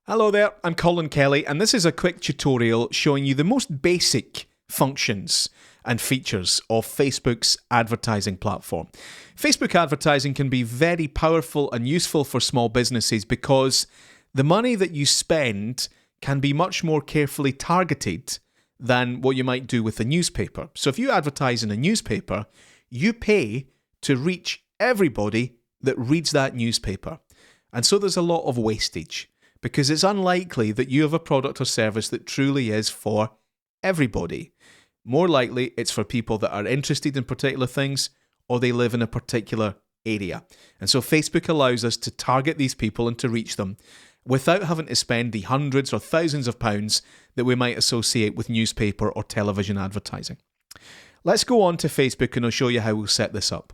Hello there, I'm Colin Kelly, and this is a quick tutorial showing you the most basic functions and features of Facebook's advertising platform. Facebook advertising can be very powerful and useful for small businesses because the money that you spend can be much more carefully targeted than what you might do with a newspaper. So if you advertise in a newspaper, you pay to reach everybody that reads that newspaper. And so there's a lot of wastage, because it's unlikely that you have a product or service that truly is for everybody. More likely, it's for people that are interested in particular things or they live in a particular area. And so Facebook allows us to target these people and to reach them without having to spend the hundreds or thousands of pounds that we might associate with newspaper or television advertising. Let's go on to Facebook and I'll show you how we'll set this up.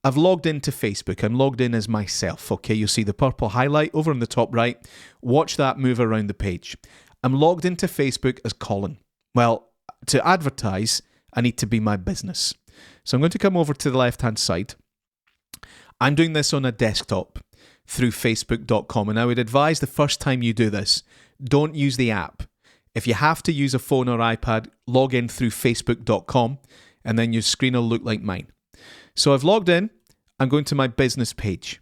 I've logged into Facebook. I'm logged in as myself. Okay, you'll see the purple highlight over in the top right. Watch that move around the page. I'm logged into Facebook as Colin. Well, to advertise, I need to be my business. So I'm going to come over to the left-hand side. I'm doing this on a desktop through facebook.com, and I would advise the first time you do this, don't use the app. If you have to use a phone or iPad, log in through facebook.com, and then your screen will look like mine. So I've logged in. I'm going to my business page.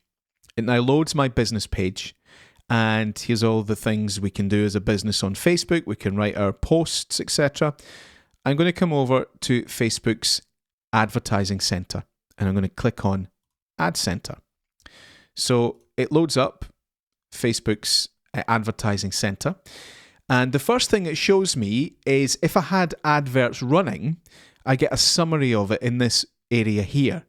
It now loads my business page. And here's all the things we can do as a business on Facebook. We can write our posts, etc. I'm going to come over to Facebook's Advertising Center. And I'm going to click on Ad Center. So it loads up Facebook's Advertising Center. And the first thing it shows me is if I had adverts running, I get a summary of it in this area here.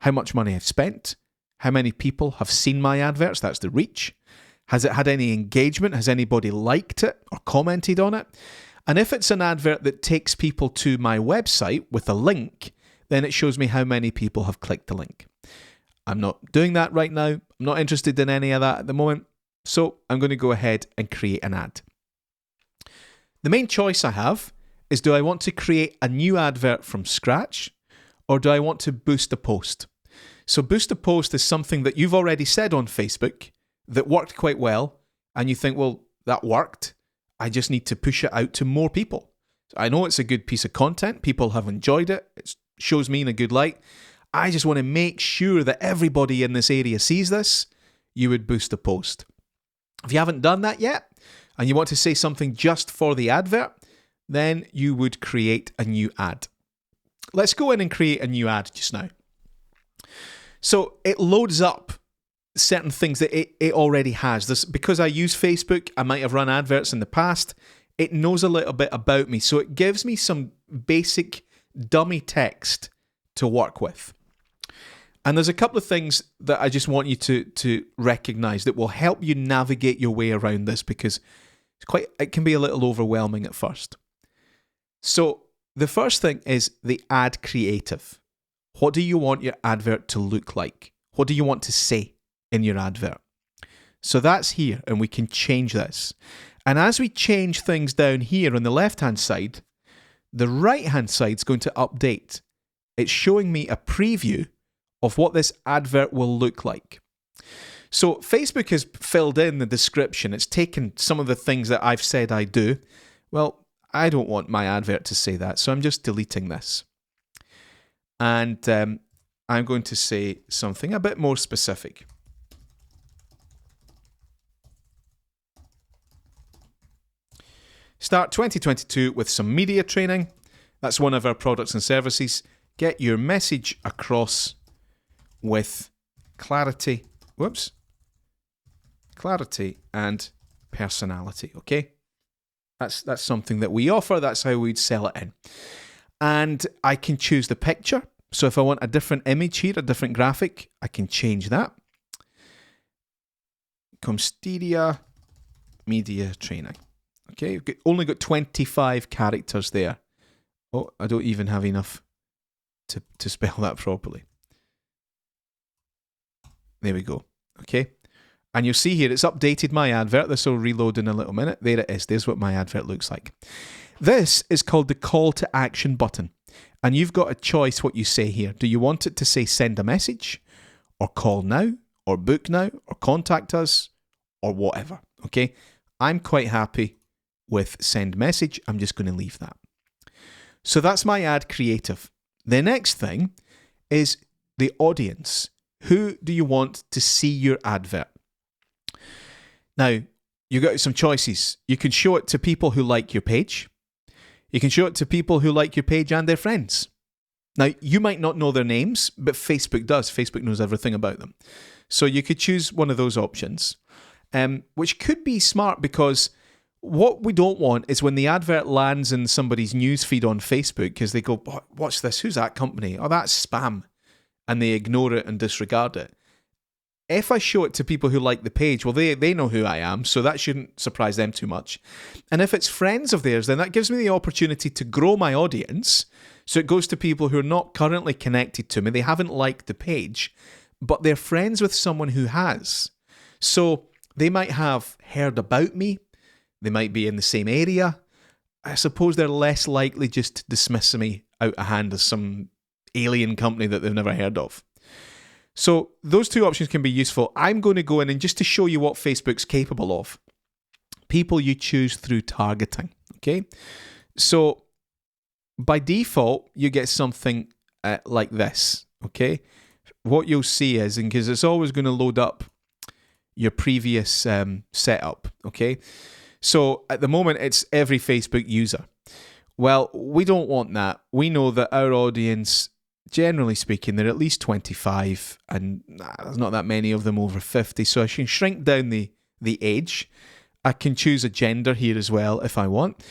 How much money I've spent, how many people have seen my adverts, that's the reach. Has it had any engagement? Has anybody liked it or commented on it? And if it's an advert that takes people to my website with a link, then it shows me how many people have clicked the link. I'm not doing that right now. I'm not interested in any of that at the moment. So I'm going to go ahead and create an ad. The main choice I have is, do I want to create a new advert from scratch, or do I want to boost a post? So boost a post is something that you've already said on Facebook that worked quite well, and you think, well, that worked. I just need to push it out to more people. I know it's a good piece of content. People have enjoyed it. It shows me in a good light. I just want to make sure that everybody in this area sees this. You would boost a post. If you haven't done that yet, and you want to say something just for the advert, then you would create a new ad. Let's go in and create a new ad just now. So it loads up certain things that it already has. This, because I use Facebook, I might have run adverts in the past. It knows a little bit about me. So it gives me some basic dummy text to work with. And there's a couple of things that I just want you to recognize that will help you navigate your way around this, because it can be a little overwhelming at first. So the first thing is the ad creative. What do you want your advert to look like? What do you want to say in your advert? So that's here, and we can change this. And as we change things down here on the left-hand side, the right-hand side is going to update. It's showing me a preview of what this advert will look like. So Facebook has filled in the description. It's taken some of the things that I've said I do. Well, I don't want my advert to say that, so I'm just deleting this. And I'm going to say something a bit more specific. Start 2022 with some media training. That's one of our products and services. Get your message across with clarity. Clarity and personality, okay? That's something that we offer. That's how we'd sell it in. And I can choose the picture. So if I want a different image here, a different graphic, I can change that. Comsteria media training. Okay, we've only got 25 characters there. Oh, I don't even have enough to spell that properly. There we go. Okay. And you'll see here, it's updated my advert. This will reload in a little minute. There it is. There's what my advert looks like. This is called the call to action button. And you've got a choice what you say here. Do you want it to say send a message, or call now, or book now, or contact us, or whatever? Okay. I'm quite happy with send message. I'm just going to leave that. So that's my ad creative. The next thing is the audience. Who do you want to see your advert? Now, you've got some choices. You can show it to people who like your page. You can show it to people who like your page and their friends. Now, you might not know their names, but Facebook does. Facebook knows everything about them. So you could choose one of those options, which could be smart, because what we don't want is when the advert lands in somebody's newsfeed on Facebook, because they go, what's this? Who's that company? Oh, that's spam. And they ignore it and disregard it. If I show it to people who like the page, well, they know who I am, so that shouldn't surprise them too much. And if it's friends of theirs, then that gives me the opportunity to grow my audience. So it goes to people who are not currently connected to me. They haven't liked the page, but they're friends with someone who has. So they might have heard about me. They might be in the same area. I suppose they're less likely just to dismiss me out of hand as some alien company that they've never heard of. So those two options can be useful. I'm going to go in and just to show you what Facebook's capable of. People you choose through targeting, okay? So by default, you get something like this, okay? What you'll see is, and because it's always going to load up your previous setup, okay? So at the moment, it's every Facebook user. Well, we don't want that. We know that our audience, generally speaking, they're at least 25, and there's not that many of them over 50. So I can shrink down the age. I can choose a gender here as well if I want.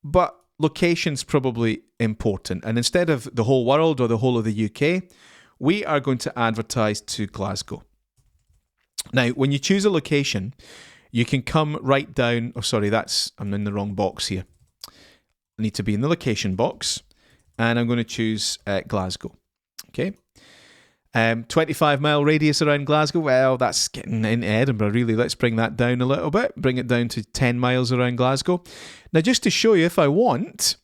But location's probably important. And instead of the whole world or the whole of the UK, we are going to advertise to Glasgow. Now, when you choose a location, you can come right down. Oh, sorry, I'm in the wrong box here. I need to be in the location box, and I'm going to choose Glasgow. Okay. 25-mile radius around Glasgow. Well, that's getting into Edinburgh, really. Let's bring that down a little bit. Bring it down to 10 miles around Glasgow. Now, just to show you, if I want,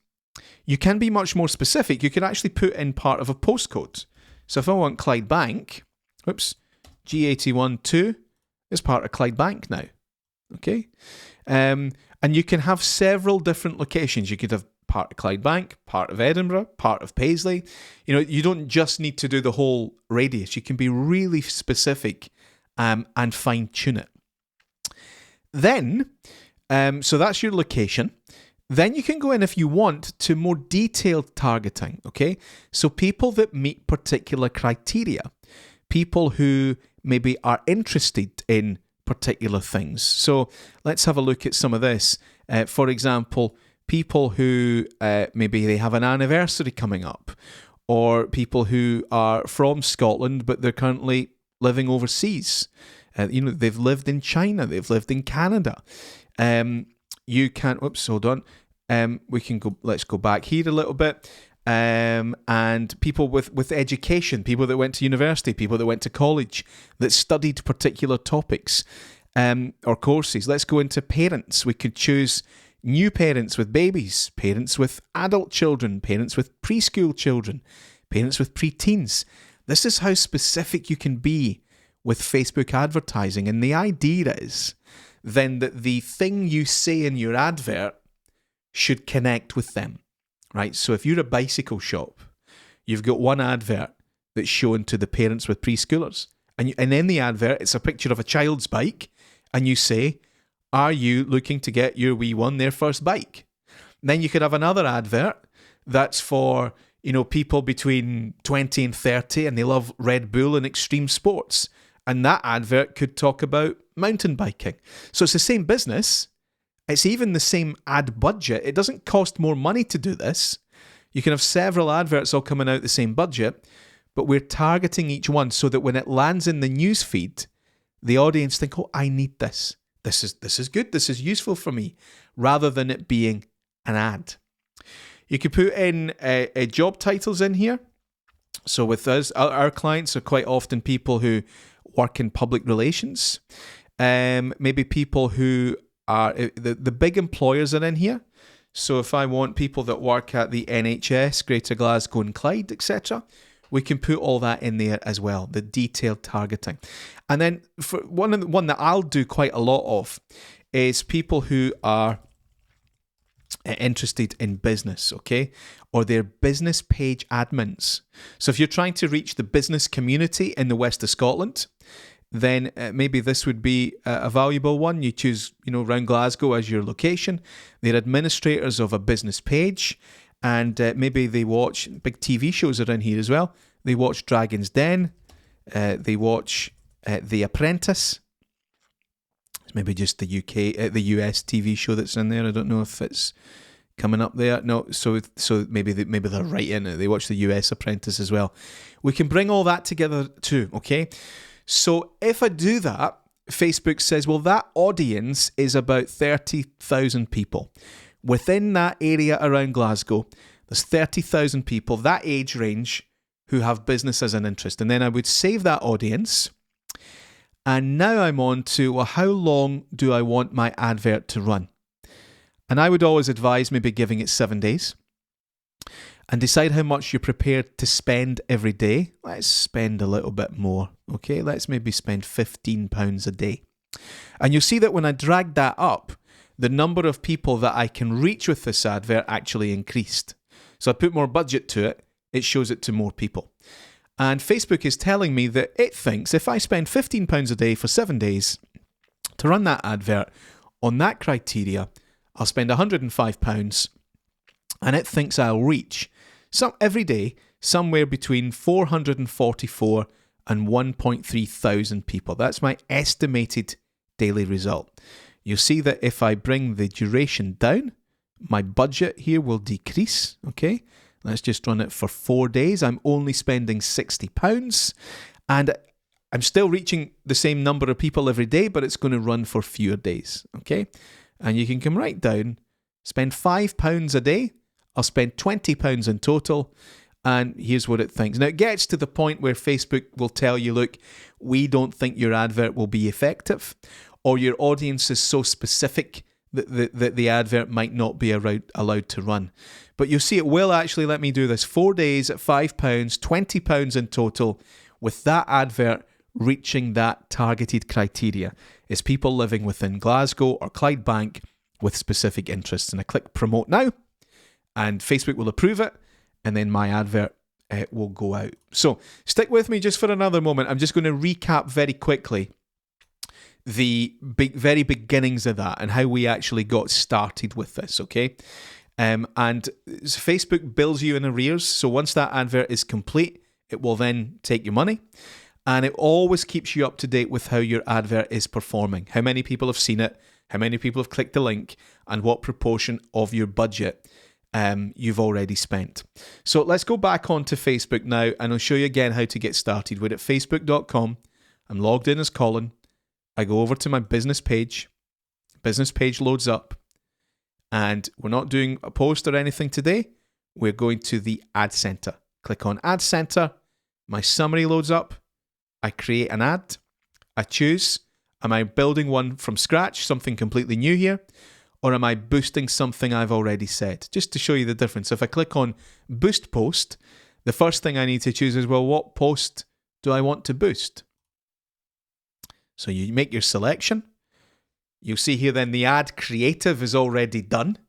you can be much more specific. You can actually put in part of a postcode. So if I want Clydebank, G81-2 is part of Clydebank now. Okay. And you can have several different locations. You could have part of Clydebank, part of Edinburgh, part of Paisley. You know, you don't just need to do the whole radius. You can be really specific and fine-tune it. Then, so that's your location. Then you can go in, if you want, to more detailed targeting, okay? So people that meet particular criteria, people who maybe are interested in particular things. So let's have a look at some of this. For example, people who maybe they have an anniversary coming up, or people who are from Scotland but they're currently living overseas. They've lived in China, they've lived in Canada. You can, hold on. We can go. Let's go back here a little bit. And people with education, people that went to university, people that went to college, that studied particular topics or courses. Let's go into parents. We could choose new parents with babies, parents with adult children, parents with preschool children, parents with preteens. This is how specific you can be with Facebook advertising. And the idea is then that the thing you say in your advert should connect with them. Right, so if you're a bicycle shop, you've got one advert that's shown to the parents with preschoolers, and in the advert, it's a picture of a child's bike, and you say, are you looking to get your wee one their first bike? And then you could have another advert that's for, people between 20 and 30, and they love Red Bull and extreme sports, and that advert could talk about mountain biking. So it's the same business. It's even the same ad budget. It doesn't cost more money to do this. You can have several adverts all coming out the same budget, but we're targeting each one so that when it lands in the news feed, the audience think, oh, I need this. This is good. This is useful for me, rather than it being an ad. You could put in job titles in here. So with us, our clients are quite often people who work in public relations, maybe people who are the big employers are in here. So if I want people that work at the NHS, Greater Glasgow and Clyde, etc., we can put all that in there as well, the detailed targeting. And then for one that I'll do quite a lot of is people who are interested in business, okay? Or they're business page admins. So if you're trying to reach the business community in the west of Scotland, then maybe this would be a valuable one. You choose, around Glasgow as your location. They're administrators of a business page, and maybe they watch big TV shows around here as well. They watch Dragon's Den. They watch The Apprentice. It's maybe just the US TV show that's in there. I don't know if it's coming up there. No, so maybe they're right in it. They watch the US Apprentice as well. We can bring all that together too, okay? So if I do that, Facebook says, well, that audience is about 30,000 people. Within that area around Glasgow, there's 30,000 people, that age range, who have business as an interest. And then I would save that audience. And now I'm on to, well, how long do I want my advert to run? And I would always advise maybe giving it 7 days. And decide how much you're prepared to spend every day. Let's spend a little bit more, okay? Let's maybe spend £15 a day. And you'll see that when I drag that up, the number of people that I can reach with this advert actually increased. So I put more budget to it, it shows it to more people. And Facebook is telling me that it thinks if I spend £15 a day for 7 days to run that advert on that criteria, I'll spend £105, and it thinks I'll reach every day somewhere between 444 and 1.3 thousand people. That's my estimated daily result. You'll see that if I bring the duration down, my budget here will decrease, okay? Let's just run it for 4 days. I'm only spending £60, and I'm still reaching the same number of people every day, but it's going to run for fewer days, okay? And you can come right down, spend £5 a day. I'll spend £20 in total, and here's what it thinks. Now, it gets to the point where Facebook will tell you, look, we don't think your advert will be effective, or your audience is so specific that the advert might not be allowed to run. But you'll see it will actually let me do this 4 days at £5, £20 in total, with that advert reaching that targeted criteria. It's people living within Glasgow or Clydebank with specific interests. And I click promote now, and Facebook will approve it, and then my advert will go out. So stick with me just for another moment. I'm just going to recap very quickly the very beginnings of that and how we actually got started with this, okay? And Facebook bills you in arrears. So once that advert is complete, it will then take your money. And it always keeps you up to date with how your advert is performing, how many people have seen it, how many people have clicked the link, and what proportion of your budget you've already spent. So let's go back onto Facebook now, and I'll show you again how to get started. We're at facebook.com. I'm logged in as Colin. I go over to my business page. Business page loads up, and we're not doing a post or anything today. We're going to the Ad Center. Click on Ad Center. My summary loads up. I create an ad. I choose, am I building one from scratch, something completely new here? Or am I boosting something I've already said? Just to show you the difference. If I click on Boost Post, the first thing I need to choose is, well, what post do I want to boost? So you make your selection. You'll see here then the ad creative is already done,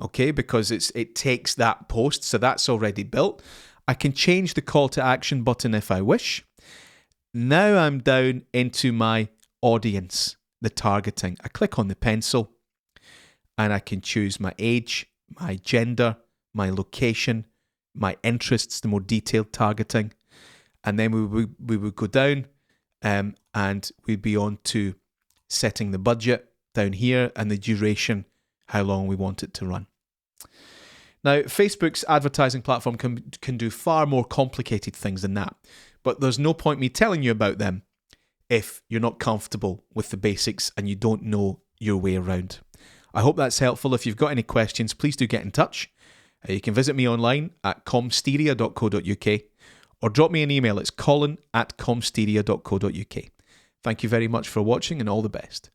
okay, because it takes that post, so that's already built. I can change the call to action button if I wish. Now I'm down into my audience, the targeting. I click on the pencil, and I can choose my age, my gender, my location, my interests, the more detailed targeting. And then we would go down and we'd be on to setting the budget down here and the duration, how long we want it to run. Now, Facebook's advertising platform can do far more complicated things than that, but there's no point me telling you about them if you're not comfortable with the basics and you don't know your way around. I hope that's helpful. If you've got any questions, please do get in touch. You can visit me online at comsteria.co.uk or drop me an email. It's colin@comsteria.co.uk. Thank you very much for watching, and all the best.